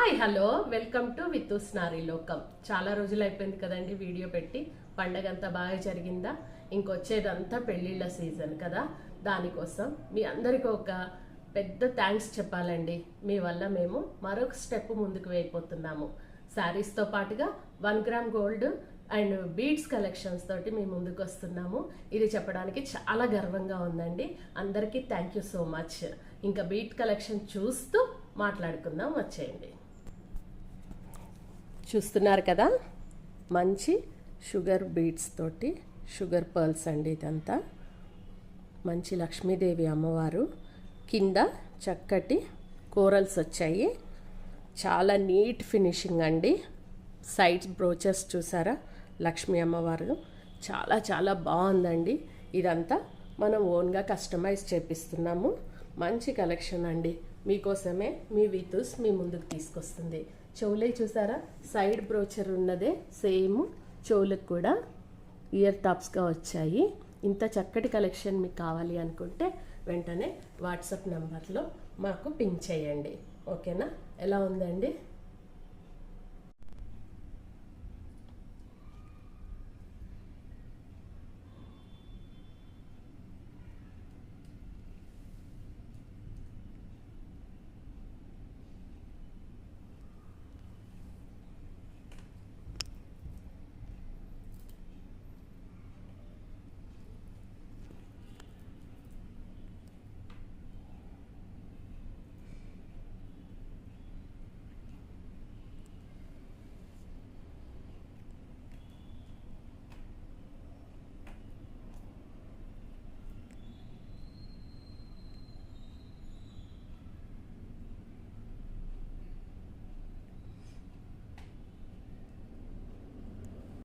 Hi hello welcome to వితూస్ నారీ లోకం. చాలా రోజులు అయిపోయింది కదండి వీడియో పెట్టి. పండగ అంతా బాగా జరిగిందా? ఇంకొచ్చేదంతా పెళ్ళిళ్ళ సీజన్ కదా, దానికోసం మీ అందరికీ ఒక పెద్ద థ్యాంక్స్ చెప్పాలండి. మీ వల్ల మేము మరొక స్టెప్ ముందుకు వేయబోతున్నాము. శారీస్తో పాటుగా 1 gram gold and beads collections తోటి మేము ముందుకు వస్తున్నాము. ఇది చెప్పడానికి చాలా గర్వంగా ఉందండి. అందరికీ థ్యాంక్ యూ సో మచ్. ఇంకా బీట్ కలెక్షన్ చూస్తూ మాట్లాడుకుందాం, వచ్చేయండి. చూస్తున్నారు కదా, మంచి షుగర్ బీడ్స్ తోటి షుగర్ పర్ల్స్ అండి. ఇదంతా మంచి లక్ష్మీదేవి అమ్మవారు, కింద చక్కటి కోరల్స్ వచ్చాయి. చాలా నీట్ ఫినిషింగ్ అండి. సైడ్స్ బ్రోచెస్ చూసారా, లక్ష్మీ అమ్మవారు చాలా చాలా బాగుందండి. ఇదంతా మనం ఓన్గా కస్టమైజ్ చేపిస్తున్నాము. మంచి కలెక్షన్ అండి. మీకోసమే మీ వితూస్ మీ ముందుకు తీసుకొస్తుంది. చెవులే చూసారా, సైడ్ బ్రోచర్ ఉన్నదే సేమ్ చెవులకు కూడా ఇయర్ టాప్స్గా వచ్చాయి. ఇంత చక్కటి కలెక్షన్ మీకు కావాలి అనుకుంటే వెంటనే వాట్సాప్ నెంబర్లో మాకు పింక్ చేయండి. ఓకేనా? ఎలా ఉందండి?